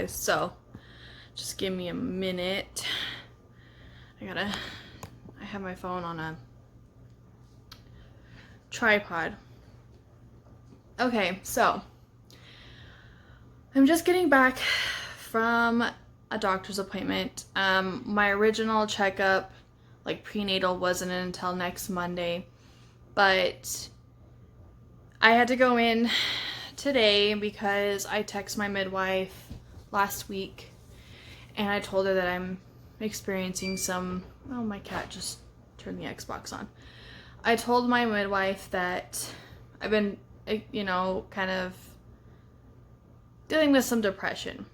guys, so just give me a minute. I have my phone on a tripod. Okay, so I'm just getting back from a doctor's appointment. My original checkup, like prenatal, wasn't until next Monday, but I had to go in today because I texted my midwife last week and I told her that I'm experiencing some, oh, my cat just turned the Xbox on. I told my midwife that I've been, kind of dealing with some depression.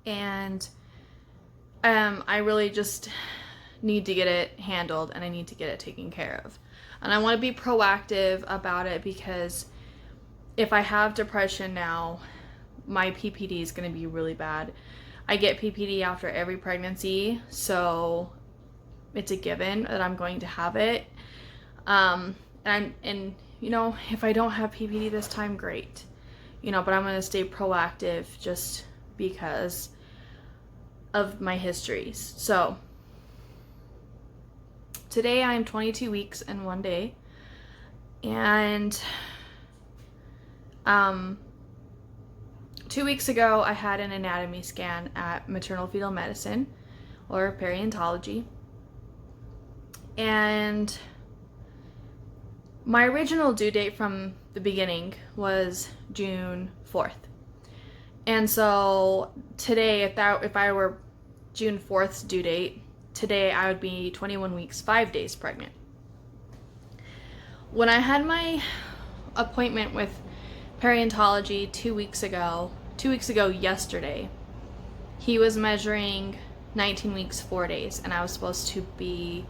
And I really just need to get it handled and I need to get it taken care of. And I want to be proactive about it because if I have depression now, my PPD is going to be really bad. I get PPD after every pregnancy, so it's a given that I'm going to have it. And if I don't have PPD this time, great. But I'm going to stay proactive just because of my histories. So today I'm 22 weeks and 1 day, and 2 weeks ago I had an anatomy scan at maternal fetal medicine or periodontology, and my original due date from the beginning was June 4th. And so today, if I were June 4th's due date, today I would be 21 weeks, 5 days pregnant. When I had my appointment with periodontology 2 weeks ago yesterday, he was measuring 19 weeks, 4 days, and I was supposed to be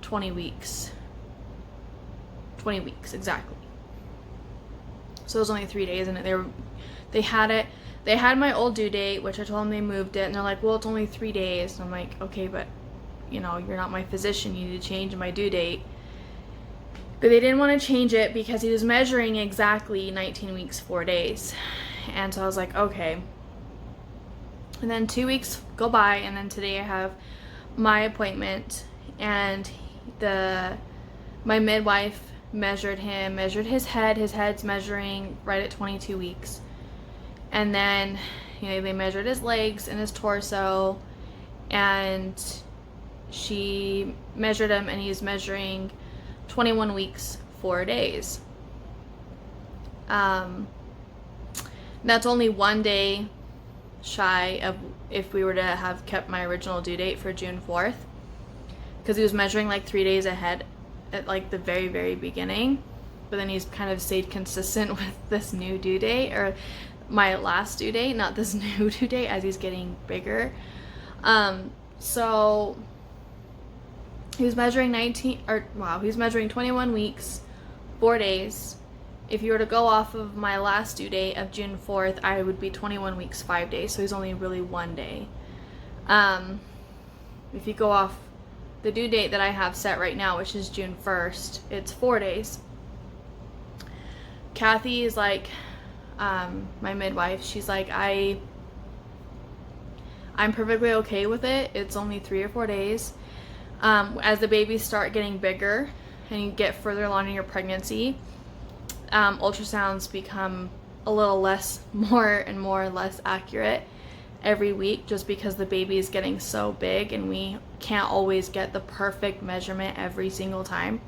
20 weeks exactly. So it was only 3 days, and they had my old due date, which I told them they moved it, and they're like, well, it's only 3 days. And I'm like, okay, but you're not my physician, you need to change my due date. But they didn't want to change it because he was measuring exactly 19 weeks, 4 days. And so I was like, okay. And then 2 weeks go by, and then today I have my appointment, and my midwife measured his head. His head's measuring right at 22 weeks. And then, they measured his legs and his torso, and she measured him, and he's measuring 21 weeks, 4 days. That's only 1 day shy of if we were to have kept my original due date for June 4th, because he was measuring like 3 days ahead at like the very, very beginning, but then he's kind of stayed consistent with this new due date, or my last due date, not this new due date, as he's getting bigger. So he was measuring 21 weeks, 4 days. If you were to go off of my last due date of June 4th, I would be 21 weeks, 5 days, so he's only really 1 day. If you go off the due date that I have set right now, which is June 1st, it's 4 days. Kathy is like, my midwife, she's like, I'm perfectly okay with it. It's only 3 or 4 days. As the babies start getting bigger and you get further along in your pregnancy, ultrasounds become a little less accurate every week, just because the baby is getting so big and we can't always get the perfect measurement every single time.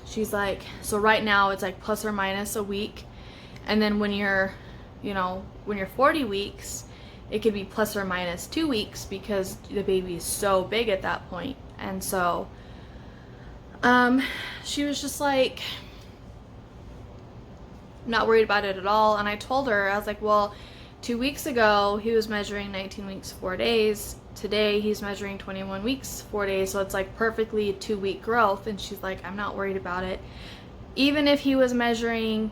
She's like, so right now it's like plus or minus a week, and then when you're 40 weeks, it could be plus or minus 2 weeks because the baby is so big at that point. And so she was just like, not worried about it at all. And I told her, I was like, well, 2 weeks ago he was measuring 19 weeks 4 days. Today he's measuring 21 weeks 4 days, so it's like perfectly a 2-week growth. And she's like, I'm not worried about it. Even if he was measuring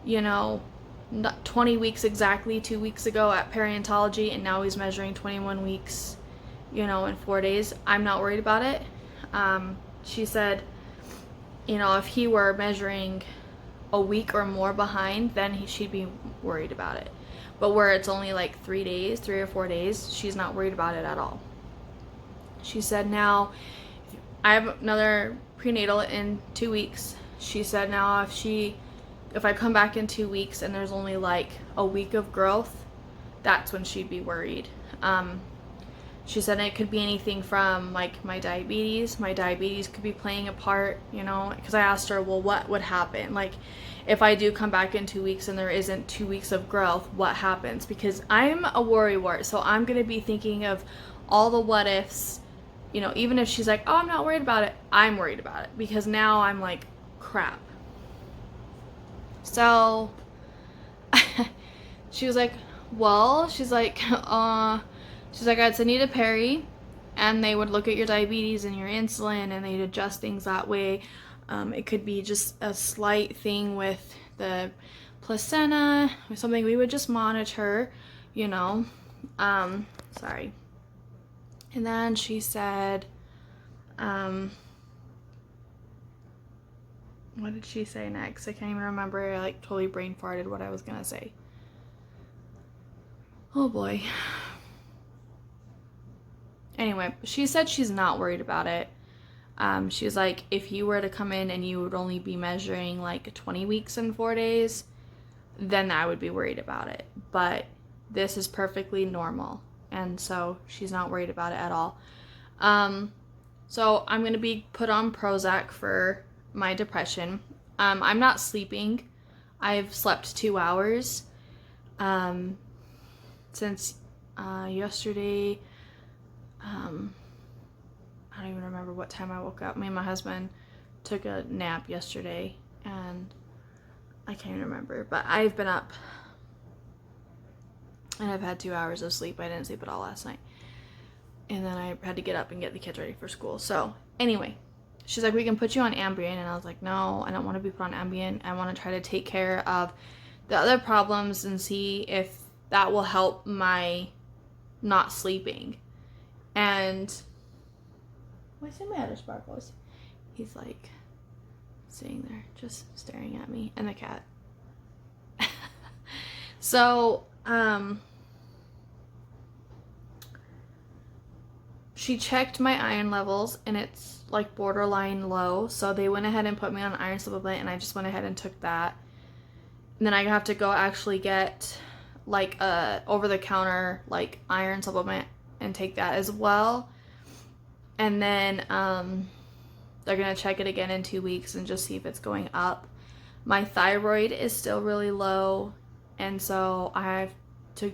20 weeks exactly 2 weeks ago at periodontology, and now he's measuring 21 weeks in 4 days, I'm not worried about it. She said, if he were measuring a week or more behind, then she'd be worried about it. But where it's only like 3 or 4 days, she's not worried about it at all. She said now, I have another prenatal in 2 weeks. She said now if I come back in 2 weeks and there's only like a week of growth, that's when she'd be worried. She said it could be anything from like my diabetes. My diabetes could be playing a part, you know, because I asked her, well, what would happen? Like, if I do come back in 2 weeks and there isn't 2 weeks of growth, what happens? Because I'm a worrywart, so I'm going to be thinking of all the what ifs, you know, even if she's like, oh, I'm not worried about it, I'm worried about it, because now I'm like, crap. So she was like, well, she's like, I'd send you to Perry, and they would look at your diabetes and your insulin, and they'd adjust things that way. It could be just a slight thing with the placenta or something. We would just monitor, you know. Sorry. And then she said, what did she say next? I can't even remember. I like totally brain farted what I was gonna say. Oh boy. Anyway, she said she's not worried about it. She was like, if you were to come in and you would only be measuring like 20 weeks and 4 days, then I would be worried about it. But this is perfectly normal. And so she's not worried about it at all. So I'm going to be put on Prozac for my depression. I'm not sleeping. I've slept 2 hours since yesterday. I don't even remember what time I woke up. Me and my husband took a nap yesterday, and I can't even remember. But I've been up, and I've had 2 hours of sleep. I didn't sleep at all last night. And then I had to get up and get the kids ready for school. So anyway, she's like, we can put you on Ambien. And I was like, no, I don't want to be put on Ambien. I want to try to take care of the other problems and see if that will help my not sleeping. And why see my other sparkles? He's like sitting there just staring at me and the cat. So she checked my iron levels and it's like borderline low, so they went ahead and put me on iron supplement, and I just went ahead and took that. And then I have to go actually get like a over-the-counter like iron supplement and take that as well. And then they're gonna check it again in 2 weeks and just see if it's going up. My thyroid is still really low, and so I have to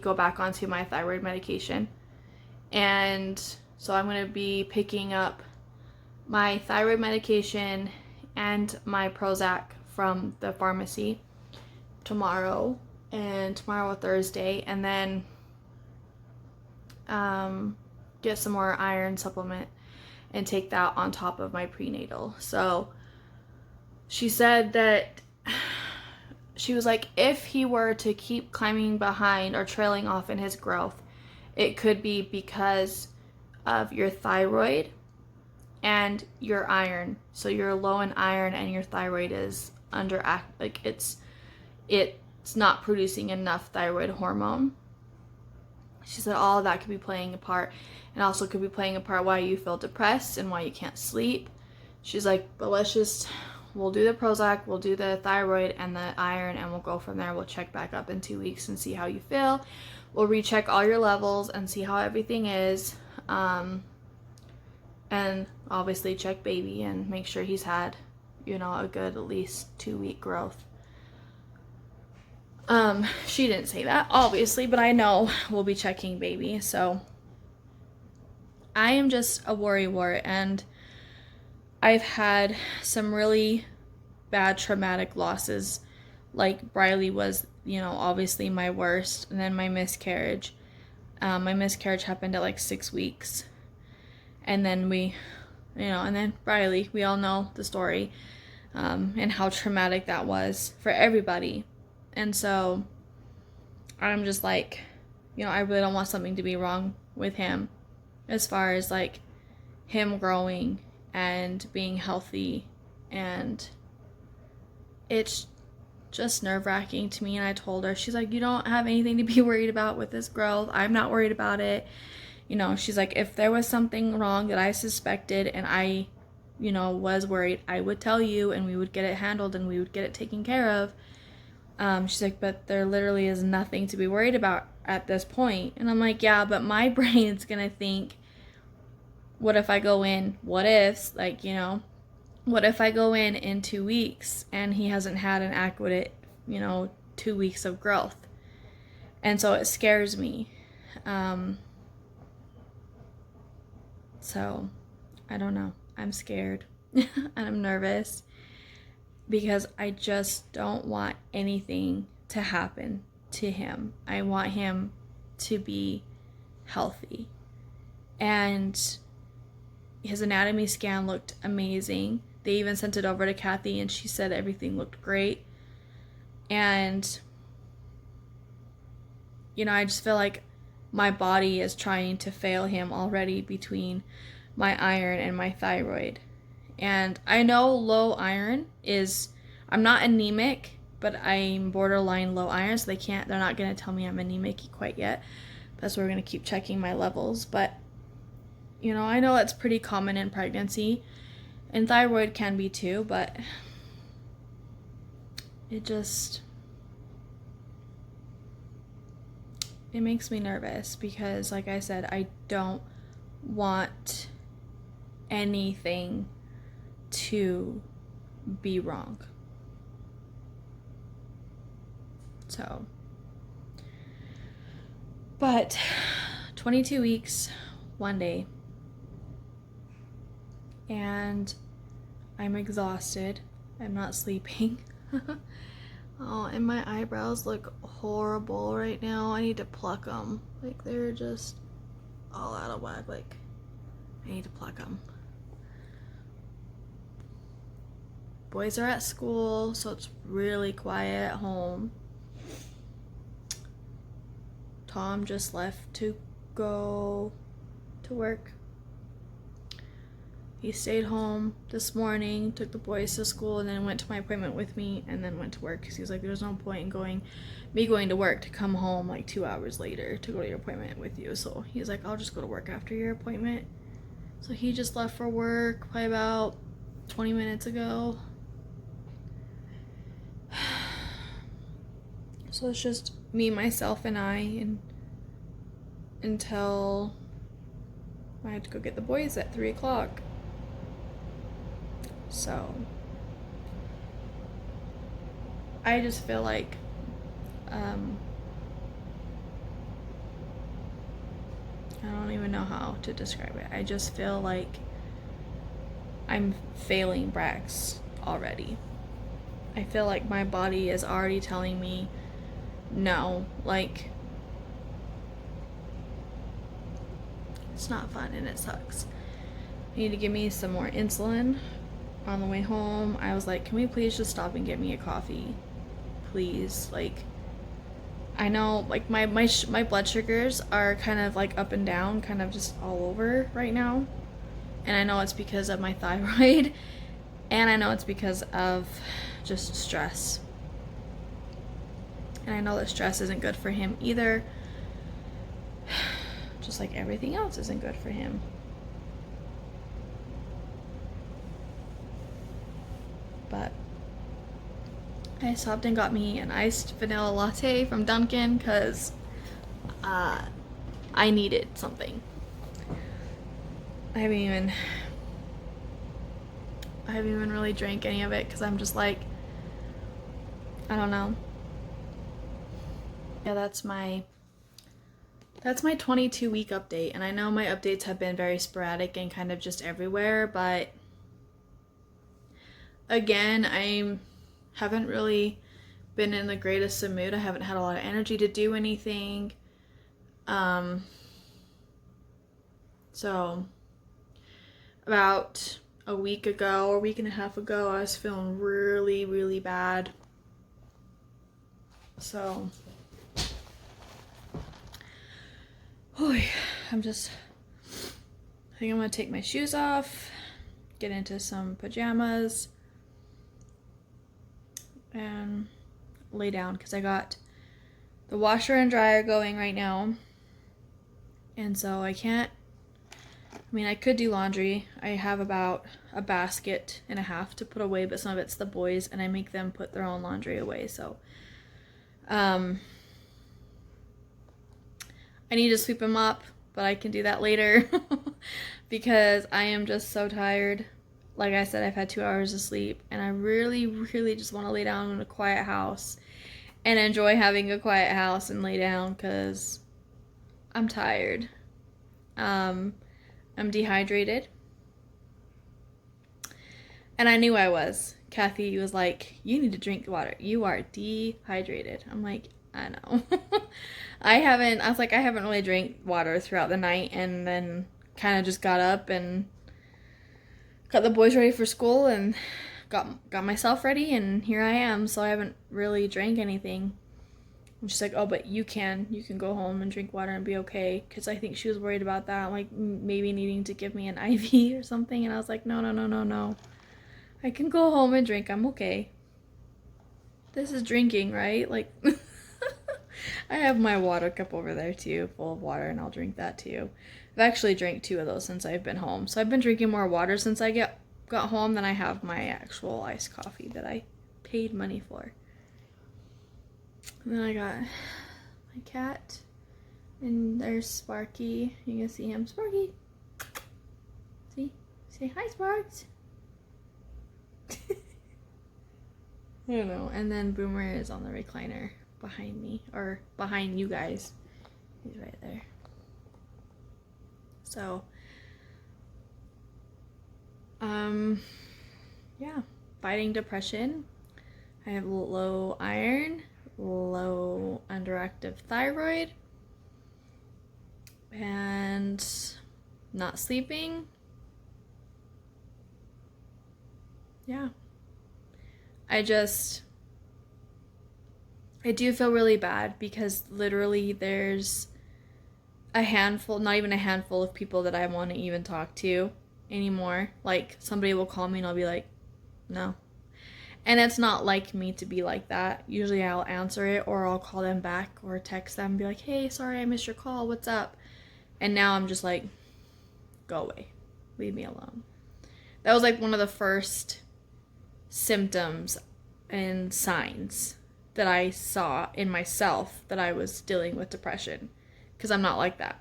go back onto my thyroid medication. And so I'm gonna be picking up my thyroid medication and my Prozac from the pharmacy tomorrow or Thursday, and then get some more iron supplement and take that on top of my prenatal. So she said that she was like, if he were to keep climbing behind or trailing off in his growth, it could be because of your thyroid and your iron. So you're low in iron and your thyroid is like it's not producing enough thyroid hormone. She said all of that could be playing a part, and also could be playing a part why you feel depressed and why you can't sleep. She's like, but we'll do the Prozac, we'll do the thyroid and the iron, and we'll go from there. We'll check back up in 2 weeks and see how you feel. We'll recheck all your levels and see how everything is. And obviously check baby and make sure he's had, a good at least 2-week growth. She didn't say that, obviously, but I know we'll be checking baby. So I am just a worrywart, and I've had some really bad traumatic losses. Like Briley was, obviously my worst, and then my miscarriage. My miscarriage happened at like 6 weeks. And then and then Briley, we all know the story, and how traumatic that was for everybody. And so I'm just like, I really don't want something to be wrong with him as far as like him growing and being healthy and it's just nerve-wracking to me. And I told her, she's like, you don't have anything to be worried about with this growth. I'm not worried about it. You know, she's like, if there was something wrong that I suspected and I, you know, was worried, I would tell you and we would get it handled and we would get it taken care of. She's like, but there literally is nothing to be worried about at this point. And I'm like, yeah, but my brain's gonna think, what if I go in, what ifs, like, you know, what if I go in 2 weeks and he hasn't had an adequate, you know, 2 weeks of growth? And so it scares me. So I don't know. I'm scared and I'm nervous because I just don't want anything to happen to him. I want him to be healthy. And his anatomy scan looked amazing. They even sent it over to Kathy and she said everything looked great. And, you know, I just feel like my body is trying to fail him already between my iron and my thyroid. And I know low iron is, I'm not anemic, but I'm borderline low iron, so they're not going to tell me I'm anemic quite yet. That's why we're going to keep checking my levels. But, you know, I know it's pretty common in pregnancy, and thyroid can be too, but it makes me nervous because, like I said, I don't want anything to be wrong. So, but 22 weeks, 1 day, and I'm exhausted. I'm not sleeping. Oh, and my eyebrows look horrible right now. I need to pluck them. Like, they're just all out of whack. Like, I need to pluck them. Boys are at school, so it's really quiet at home. Tom just left to go to work. He stayed home this morning, took the boys to school, and then went to my appointment with me, and then went to work because he's like, there's no point in me going to work to come home like 2 hours later to go to your appointment with you. So he's like, I'll just go to work after your appointment. So he just left for work probably about 20 minutes ago. So it's just me, myself, and I, and until I have to go get the boys at 3 o'clock. So I just feel like I don't even know how to describe it. I just feel like I'm failing Brax already. I feel like my body is already telling me no, like it's not fun and it sucks. You need to give me some more insulin. On the way home, I was like, can we please just stop and get me a coffee? Please. Like, I know, like, my blood sugars are kind of like up and down, kind of just all over right now. And I know it's because of my thyroid. And I know it's because of just stress. And I know that stress isn't good for him either. Just like everything else isn't good for him. But I stopped and got me an iced vanilla latte from Dunkin' because I needed something. I haven't even really drank any of it because I'm just like, I don't know. Yeah, that's my 22-week update, and I know my updates have been very sporadic and kind of just everywhere, but again, I haven't really been in the greatest of mood. I haven't had a lot of energy to do anything. So about a week ago or a week and a half ago, I was feeling really, really bad. So I think I'm gonna take my shoes off, get into some pajamas, and lay down because I got the washer and dryer going right now. And so I could do laundry. I have about a basket and a half to put away, but some of it's the boys and I make them put their own laundry away. So I need to sweep them up, but I can do that later because I am just so tired. Like I said, I've had 2 hours of sleep and I really, really just want to lay down in a quiet house and enjoy having a quiet house and lay down because I'm tired. I'm dehydrated. And I knew I was. Kathy was like, you need to drink water. You are dehydrated. I'm like, I know. I was like, I haven't really drank water throughout the night and then kind of just got up and got the boys ready for school and got myself ready and here I am. So I haven't really drank anything. And she's like, oh, but you can go home and drink water and be okay. Because I think she was worried about that, like maybe needing to give me an IV or something. And I was like, no. I can go home and drink. I'm okay. This is drinking, right? Like, I have my water cup over there too, full of water, and I'll drink that too. I've actually drank 2 of those since I've been home. So I've been drinking more water since I got home than I have my actual iced coffee that I paid money for. And then I got my cat, and there's Sparky. You can see him. Sparky! See? Say hi, Sparks! I don't know. And then Boomer is on the recliner behind me, or behind you guys. He's right there. So, yeah, fighting depression. I have low iron, low underactive thyroid, and not sleeping. Yeah. I do feel really bad because literally there's a handful, not even a handful of people that I want to even talk to anymore. Like somebody will call me and I'll be like, no. And it's not like me to be like that. Usually I'll answer it or I'll call them back or text them and be like, hey, sorry I missed your call. What's up? And now I'm just like, go away. Leave me alone. That was like one of the first symptoms and signs that I saw in myself that I was dealing with depression, because I'm not like that.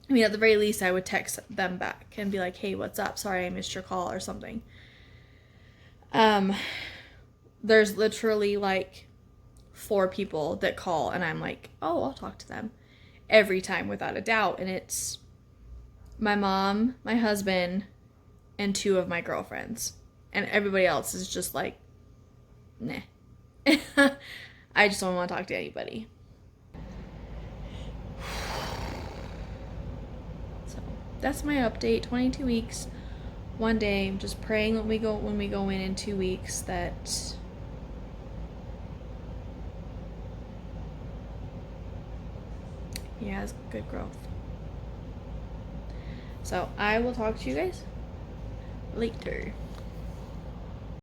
I mean, at the very least, I would text them back and be like, hey, what's up? Sorry I missed your call or something. There's literally like 4 people that call and I'm like, oh, I'll talk to them every time without a doubt. And it's my mom, my husband, and 2 of my girlfriends. And everybody else is just like, nah. I just don't want to talk to anybody. So that's my update. 22 weeks, 1 day. I'm just praying when we go in 2 weeks that he has good growth. So I will talk to you guys later.